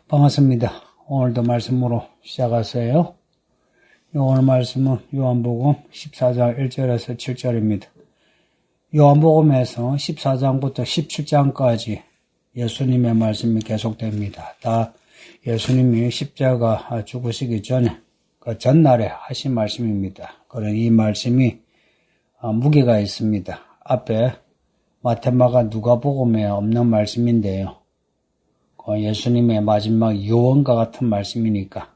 반갑습니다. 오늘도 말씀으로 시작하세요. 오늘 말씀은 요한복음 14장 1절에서 7절입니다. 요한복음에서 14장부터 17장까지 예수님의 말씀이 계속됩니다. 다 예수님이 십자가 죽으시기 전에 그 전날에 하신 말씀입니다. 그런 이 말씀이 무게가 있습니다. 앞에 마태마가 누가복음에 없는 말씀인데요. 예수님의 마지막 유언과 같은 말씀이니까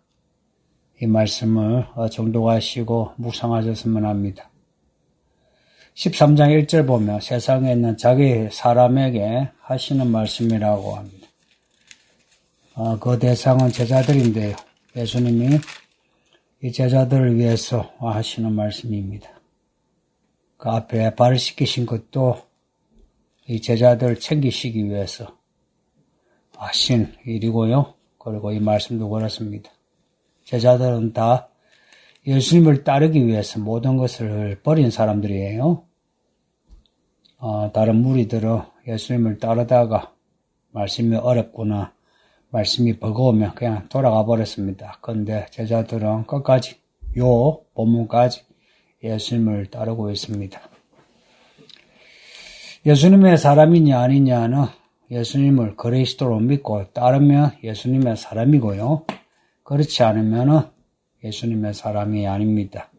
이 말씀을 정독하시고 묵상하셨으면 합니다. 13장 1절 보면 세상에 있는 자기 사람에게 하시는 말씀이라고 합니다. 그 대상은 제자들인데요. 예수님이 이 제자들을 위해서 하시는 말씀입니다. 그 앞에 발을 씻기신 것도 이 제자들을 챙기시기 위해서 하신 일이고요. 그리고 이 말씀도 그렇습니다. 제자들은 다 예수님을 따르기 위해서 모든 것을 버린 사람들이에요. 다른 무리들은 예수님을 따르다가 말씀이 어렵구나, 말씀이 버거우면 그냥 돌아가 버렸습니다. 그런데 제자들은 끝까지, 요 본문까지 예수님을 따르고 있습니다. 예수님의 사람이냐 아니냐는 예수님을 그리스도로 믿고 따르면 예수님의 사람이고요. 그렇지 않으면 예수님의 사람이 아닙니다.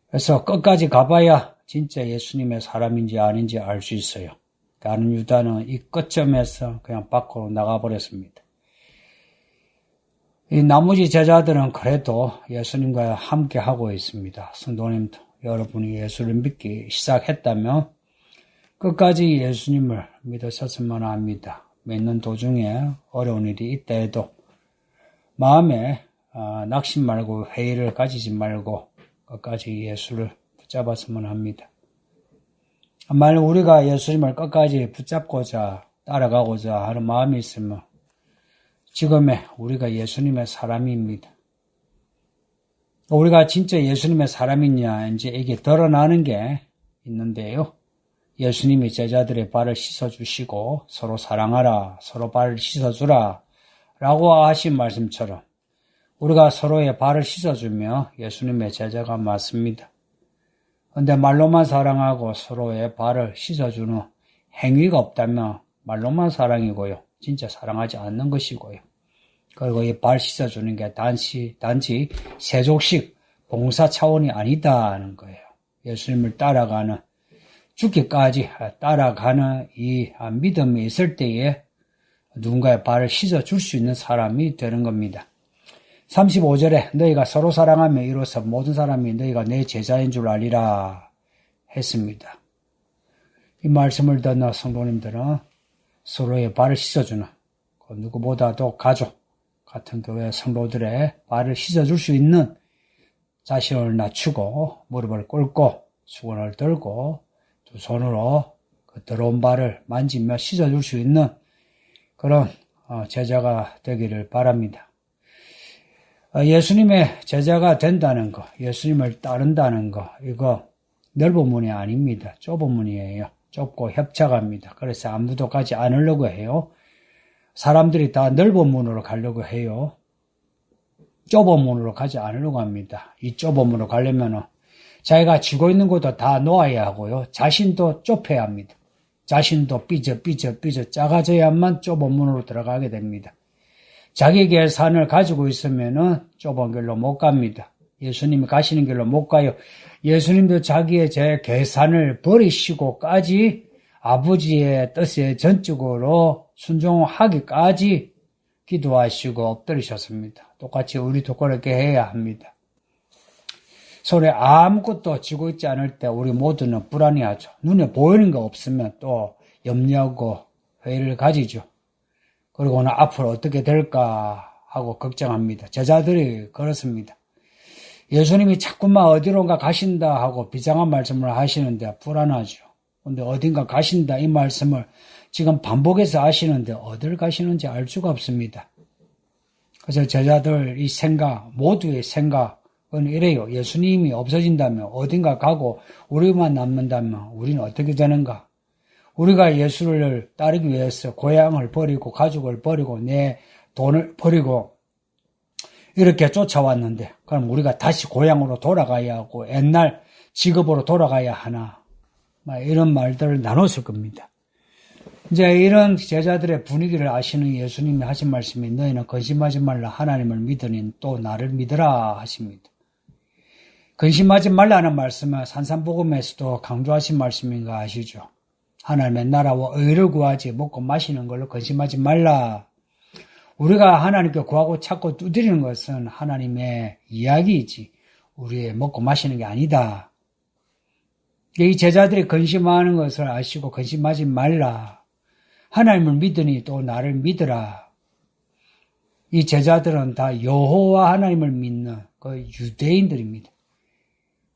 그래서 끝까지 가봐야 진짜 예수님의 사람인지 아닌지 알 수 있어요. 다른 유다는 이 끝점에서 그냥 밖으로 나가버렸습니다. 이 나머지 제자들은 그래도 예수님과 함께 하고 있습니다. 성도님도 여러분이 예수를 믿기 시작했다면 끝까지 예수님을 믿으셨으면 합니다. 믿는 도중에 어려운 일이 있다 해도 마음에 낙심 말고 회의를 가지지 말고 끝까지 예수를 붙잡았으면 합니다. 만약 우리가 예수님을 끝까지 붙잡고자 따라가고자 하는 마음이 있으면 지금의 우리가 예수님의 사람입니다. 우리가 진짜 예수님의 사람이냐 이제 이게 드러나는 게 있는데요. 예수님이 제자들의 발을 씻어주시고 서로 사랑하라, 서로 발을 씻어주라 라고 하신 말씀처럼 우리가 서로의 발을 씻어주며 예수님의 제자가 맞습니다. 그런데 말로만 사랑하고 서로의 발을 씻어주는 행위가 없다면 말로만 사랑이고요. 진짜 사랑하지 않는 것이고요. 그리고 이 발 씻어주는 게 단지 세족식 봉사 차원이 아니다는 거예요. 예수님을 따라가는 죽기까지 따라가는 이 믿음이 있을 때에 누군가의 발을 씻어줄 수 있는 사람이 되는 겁니다. 35절에 너희가 서로 사랑하며 이로써 모든 사람이 너희가 내 제자인 줄 알리라 했습니다. 이 말씀을 듣는 성도님들은 서로의 발을 씻어주는 그 누구보다도 가족 같은 교회 성도들의 발을 씻어줄 수 있는 자신을 낮추고 무릎을 꿇고 수건을 들고 두 손으로 그 더러운 발을 만지며 씻어줄 수 있는 그런 제자가 되기를 바랍니다. 예수님의 제자가 된다는 거, 예수님을 따른다는 거, 이거 넓은 문이 아닙니다. 좁은 문이에요. 좁고 협착합니다. 그래서 아무도 가지 않으려고 해요. 사람들이 다 넓은 문으로 가려고 해요. 좁은 문으로 가지 않으려고 합니다. 이 좁은 문으로 가려면은 자기가 쥐고 있는 것도 다 놓아야 하고요. 자신도 좁혀야 합니다. 자신도 삐져 작아져야만 좁은 문으로 들어가게 됩니다. 자기 계산을 가지고 있으면은 좁은 길로 못 갑니다. 예수님이 가시는 길로 못 가요. 예수님도 자기의 제 계산을 버리시고까지 아버지의 뜻에 전적으로 순종하기까지 기도하시고 엎드리셨습니다. 똑같이 우리도 그렇게 해야 합니다. 손에 아무것도 쥐고 있지 않을 때 우리 모두는 불안해하죠. 눈에 보이는 거 없으면 또 염려하고 회의를 가지죠. 그리고는 앞으로 어떻게 될까 하고 걱정합니다. 제자들이 그렇습니다. 예수님이 자꾸만 어디론가 가신다 하고 비장한 말씀을 하시는데 불안하죠. 근데 어딘가 가신다 이 말씀을 지금 반복해서 하시는데 어딜 가시는지 알 수가 없습니다. 그래서 제자들 이 생각, 모두의 생각은 이래요. 예수님이 없어진다면 어딘가 가고 우리만 남는다면 우리는 어떻게 되는가? 우리가 예수를 따르기 위해서 고향을 버리고 가족을 버리고 내 돈을 버리고 이렇게 쫓아왔는데 그럼 우리가 다시 고향으로 돌아가야 하고 옛날 직업으로 돌아가야 하나 이런 말들을 나눴을 겁니다. 이제 이런 제자들의 분위기를 아시는 예수님이 하신 말씀이 너희는 근심하지 말라 하나님을 믿으니 또 나를 믿으라 하십니다. 근심하지 말라는 말씀은 산산복음에서도 강조하신 말씀인 거 아시죠? 하나님의 나라와 의를 구하지 먹고 마시는 걸로 근심하지 말라. 우리가 하나님께 구하고 찾고 두드리는 것은 하나님의 이야기이지 우리의 먹고 마시는 게 아니다. 이 제자들이 근심하는 것을 아시고 근심하지 말라. 하나님을 믿으니 또 나를 믿으라. 이 제자들은 다 여호와 하나님을 믿는 그 유대인들입니다.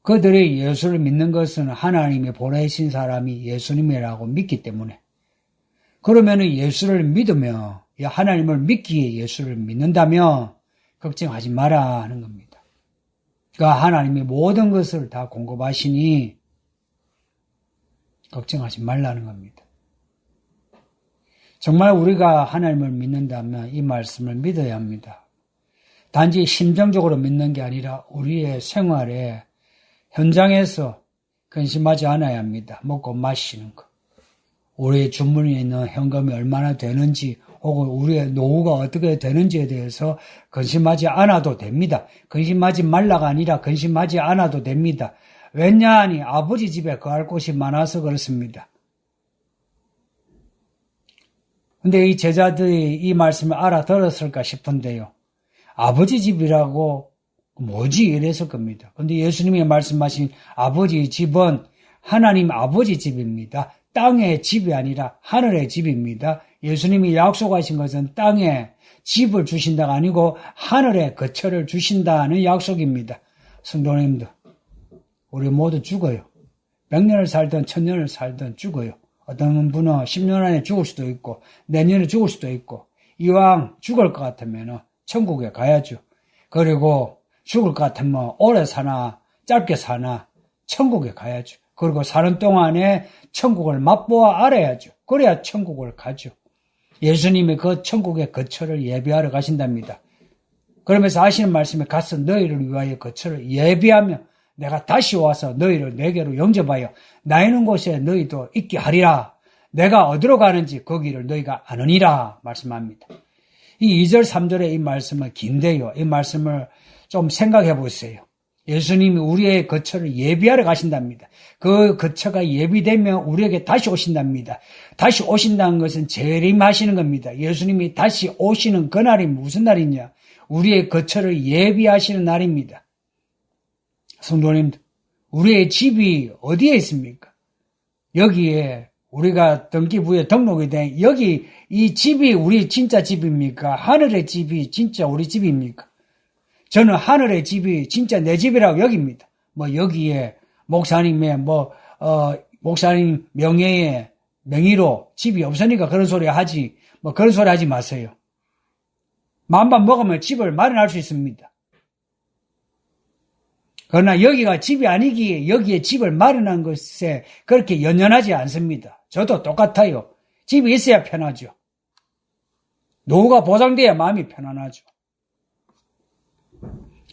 그들이 예수를 믿는 것은 하나님이 보내신 사람이 예수님이라고 믿기 때문에 그러면 예수를 믿으며 하나님을 믿기에 예수를 믿는다면 걱정하지 마라 하는 겁니다. 그러니까 하나님이 모든 것을 다 공급하시니 걱정하지 말라는 겁니다. 정말 우리가 하나님을 믿는다면 이 말씀을 믿어야 합니다. 단지 심정적으로 믿는 게 아니라 우리의 생활에 현장에서 근심하지 않아야 합니다. 먹고 마시는 것. 우리의 주머니에 있는 현금이 얼마나 되는지 혹은 우리의 노후가 어떻게 되는지에 대해서 근심하지 않아도 됩니다. 근심하지 말라가 아니라 근심하지 않아도 됩니다. 왜냐하니 아버지 집에 거할 곳이 많아서 그렇습니다. 근데 이 제자들이 이 말씀을 알아들었을까 싶은데요. 아버지 집이라고 뭐지 이랬을 겁니다. 근데 예수님이 말씀하신 아버지 집은 하나님 아버지 집입니다. 땅의 집이 아니라 하늘의 집입니다. 예수님이 약속하신 것은 땅에 집을 주신다가 아니고 하늘의 거처를 주신다는 약속입니다. 성도님들, 우리 모두 죽어요. 100년을 살든 1000년을 살든 죽어요. 어떤 분은 10년 안에 죽을 수도 있고 내년에 죽을 수도 있고 이왕 죽을 것 같으면 천국에 가야죠. 그리고 죽을 것 같으면 오래 사나 짧게 사나 천국에 가야죠. 그리고 사는 동안에 천국을 맛보아 알아야죠. 그래야 천국을 가죠. 예수님이 그 천국의 거처를 예비하러 가신답니다. 그러면서 하시는 말씀에 가서 너희를 위하여 거처를 예비하며 내가 다시 와서 너희를 내게로 영접하여 나 있는 곳에 너희도 있게 하리라. 내가 어디로 가는지 거기를 너희가 아느니라 말씀합니다. 이 2절 3절의 이 말씀은 긴데요. 이 말씀을 좀 생각해 보세요. 예수님이 우리의 거처를 예비하러 가신답니다. 그 거처가 예비되면 우리에게 다시 오신답니다. 다시 오신다는 것은 재림하시는 겁니다. 예수님이 다시 오시는 그날이 무슨 날이냐? 우리의 거처를 예비하시는 날입니다. 성도님들, 우리의 집이 어디에 있습니까? 여기에 우리가 등기부에 등록이 된 여기 이 집이 우리 진짜 집입니까? 하늘의 집이 진짜 우리 집입니까? 저는 하늘의 집이 진짜 내 집이라고 여깁니다. 여기에 목사님의 목사님 명의로 집이 없으니까 그런 소리 하지 그런 소리 하지 마세요. 마음만 먹으면 집을 마련할 수 있습니다. 그러나 여기가 집이 아니기에 여기에 집을 마련한 것에 그렇게 연연하지 않습니다. 저도 똑같아요. 집이 있어야 편하죠. 노후가 보장돼야 마음이 편안하죠.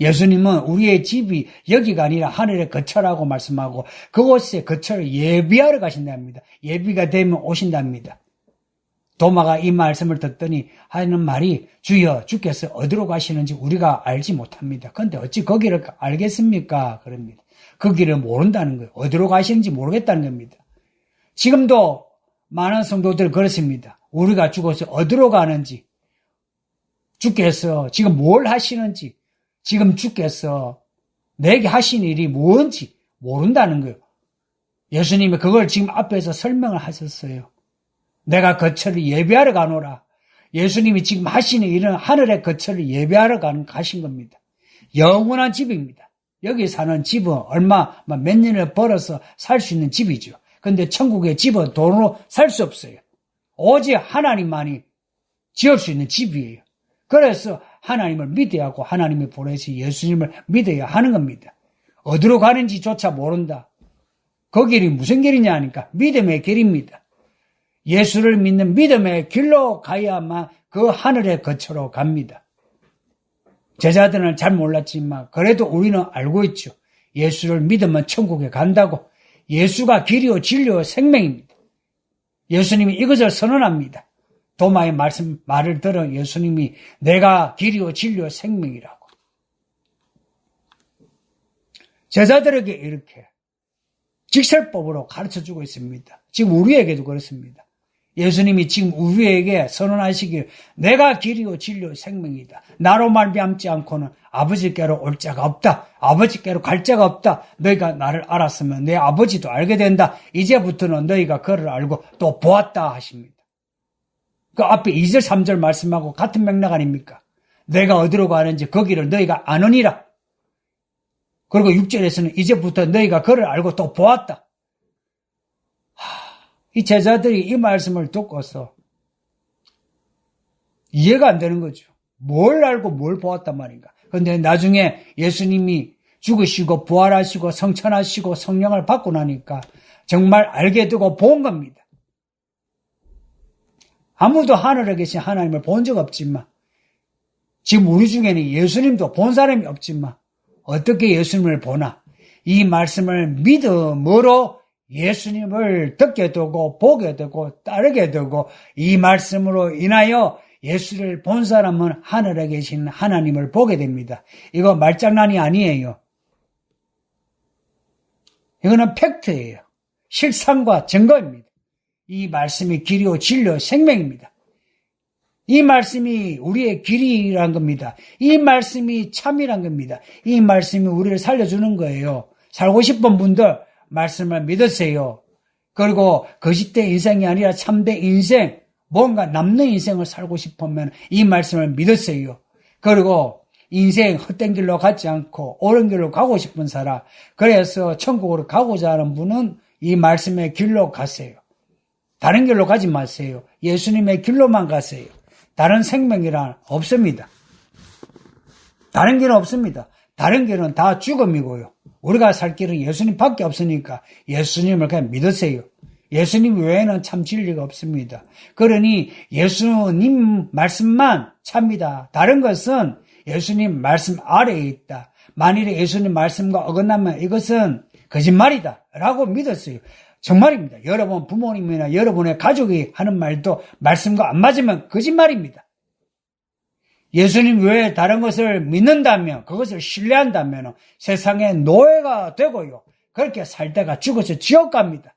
예수님은 우리의 집이 여기가 아니라 하늘의 거처라고 말씀하고 그곳에 거처를 예비하러 가신답니다. 예비가 되면 오신답니다. 도마가 이 말씀을 듣더니 하는 말이 주여 주께서 어디로 가시는지 우리가 알지 못합니다. 그런데 어찌 거기를 알겠습니까? 그럽니다. 그 길을 모른다는 거예요. 어디로 가시는지 모르겠다는 겁니다. 지금도 많은 성도들 그렇습니다. 우리가 죽어서 어디로 가는지 주께서 지금 뭘 하시는지 지금 주께서 내게 하신 일이 뭔지 모른다는 거예요. 예수님이 그걸 지금 앞에서 설명을 하셨어요. 내가 거처를 예배하러 가노라. 예수님이 지금 하시는 일은 하늘의 거처를 예배하러 가신 겁니다. 영원한 집입니다. 여기 사는 집은 몇 년을 벌어서 살 수 있는 집이죠. 그런데 천국의 집은 돈으로 살 수 없어요. 오직 하나님만이 지을 수 있는 집이에요. 그래서 하나님을 믿어야 하고 하나님이 보내신 예수님을 믿어야 하는 겁니다. 어디로 가는지조차 모른다. 그 길이 무슨 길이냐 하니까 믿음의 길입니다. 예수를 믿는 믿음의 길로 가야만 그 하늘의 거처로 갑니다. 제자들은 잘 몰랐지만 그래도 우리는 알고 있죠. 예수를 믿으면 천국에 간다고. 예수가 길이요 진리요 생명입니다. 예수님이 이것을 선언합니다. 도마의 말을 들어 예수님이 내가 길이요 진리요 생명이라고. 제자들에게 이렇게 직설법으로 가르쳐주고 있습니다. 지금 우리에게도 그렇습니다. 예수님이 지금 우리에게 선언하시길 내가 길이요 진리요 생명이다. 나로 말미암지 않고는 아버지께로 올 자가 없다. 아버지께로 갈 자가 없다. 너희가 나를 알았으면 내 아버지도 알게 된다. 이제부터는 너희가 그를 알고 또 보았다 하십니다. 그 앞에 2절 3절 말씀하고 같은 맥락 아닙니까? 내가 어디로 가는지 거기를 너희가 아느니라. 그리고 6절에서는 이제부터 너희가 그를 알고 또 보았다. 이 제자들이 이 말씀을 듣고서 이해가 안 되는 거죠. 뭘 알고 뭘 보았단 말인가. 그런데 나중에 예수님이 죽으시고 부활하시고 성천하시고 성령을 받고 나니까 정말 알게 되고 본 겁니다. 아무도 하늘에 계신 하나님을 본 적 없지만 지금 우리 중에는 예수님도 본 사람이 없지만 어떻게 예수님을 보나? 이 말씀을 믿음으로 예수님을 듣게 되고 보게 되고 따르게 되고 이 말씀으로 인하여 예수를 본 사람은 하늘에 계신 하나님을 보게 됩니다. 이거 말장난이 아니에요. 이거는 팩트예요. 실상과 증거입니다. 이 말씀이 길이요 진리요 생명입니다. 이 말씀이 우리의 길이란 겁니다. 이 말씀이 참이란 겁니다. 이 말씀이 우리를 살려주는 거예요. 살고 싶은 분들 말씀을 믿으세요. 그리고 거짓된 인생이 아니라 참된 인생, 뭔가 남는 인생을 살고 싶으면 이 말씀을 믿으세요. 그리고 인생 헛된 길로 가지 않고 옳은 길로 가고 싶은 사람, 그래서 천국으로 가고자 하는 분은 이 말씀의 길로 가세요. 다른 길로 가지 마세요. 예수님의 길로만 가세요. 다른 생명이란 없습니다. 다른 길은 없습니다. 다른 길은 다 죽음이고요. 우리가 살 길은 예수님밖에 없으니까 예수님을 그냥 믿으세요. 예수님 외에는 참 진리가 없습니다. 그러니 예수님 말씀만 참이다. 다른 것은 예수님 말씀 아래에 있다. 만일에 예수님 말씀과 어긋나면 이것은 거짓말이다 라고 믿었어요. 정말입니다. 여러분 부모님이나 여러분의 가족이 하는 말도 말씀과 안 맞으면 거짓말입니다. 예수님 외에 다른 것을 믿는다면, 그것을 신뢰한다면 세상의 노예가 되고요. 그렇게 살다가 죽어서 지옥 갑니다.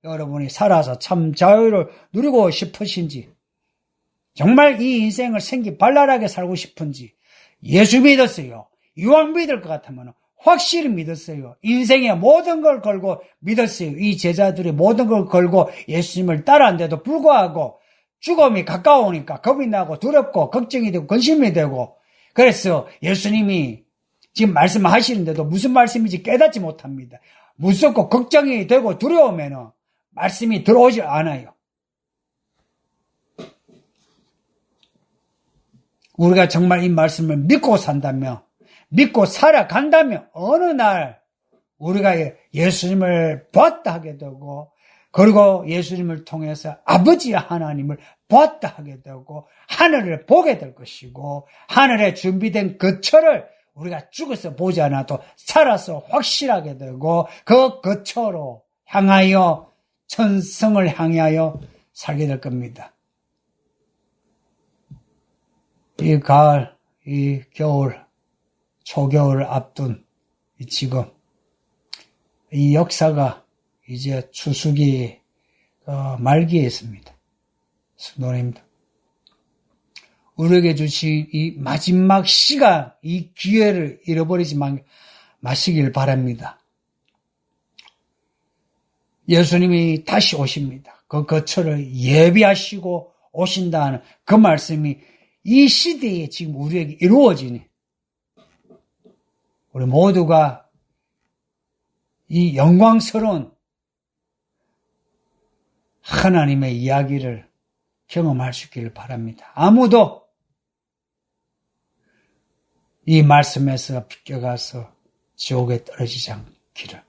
여러분이 살아서 참 자유를 누리고 싶으신지, 정말 이 인생을 생기발랄하게 살고 싶은지, 예수 믿었어요. 이왕 믿을 것 같으면 확실히 믿었어요. 인생의 모든 걸 걸고 믿었어요. 이 제자들이 모든 걸 걸고 예수님을 따라한데도 불구하고 죽음이 가까우니까 겁이 나고 두렵고 걱정이 되고 근심이 되고, 그래서 예수님이 지금 말씀하시는데도 무슨 말씀인지 깨닫지 못합니다. 무섭고 걱정이 되고 두려우면 말씀이 들어오지 않아요. 우리가 정말 이 말씀을 믿고 산다면, 믿고 살아간다면 어느 날 우리가 예수님을 보았다 하게 되고, 그리고 예수님을 통해서 아버지 하나님을 보았다 하게 되고 하늘을 보게 될 것이고, 하늘에 준비된 거처를 우리가 죽어서 보지 않아도 살아서 확실하게 되고 그 거처로 향하여 천성을 향하여 살게 될 겁니다. 이 가을, 이 겨울, 초겨울 앞둔 지금 이 역사가 이제 추수기 말기에 있습니다. 노래입니다. 우리에게 주신 이 마지막 시간, 이 기회를 잃어버리지 마시길 바랍니다. 예수님이 다시 오십니다. 그 거처를 예비하시고 오신다는 그 말씀이 이 시대에 지금 우리에게 이루어지니, 우리 모두가 이 영광스러운 하나님의 이야기를 경험할 수 있기를 바랍니다. 아무도 이 말씀에서 비껴가서 지옥에 떨어지지 않기를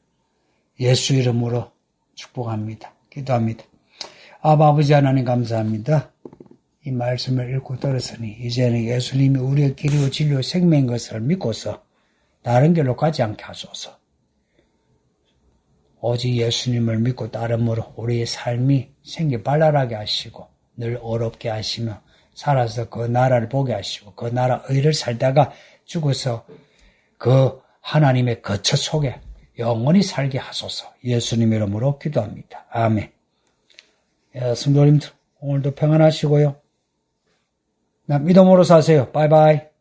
예수 이름으로 축복합니다. 기도합니다. 아버지 하나님 감사합니다. 이 말씀을 읽고 들었으니 이제는 예수님이 우리의 길이요 진리요 생명인 것을 믿고서 다른 길로 가지 않게 하소서. 오직 예수님을 믿고 따름으로 우리의 삶이 생기 발랄하게 하시고 늘 어렵게 하시며 살아서 그 나라를 보게 하시고 그 나라 의를 살다가 죽어서 그 하나님의 거처 속에 영원히 살게 하소서. 예수님 이름으로 기도합니다. 아멘. 성도님들 오늘도 평안하시고요. 믿음으로 사세요. 바이바이.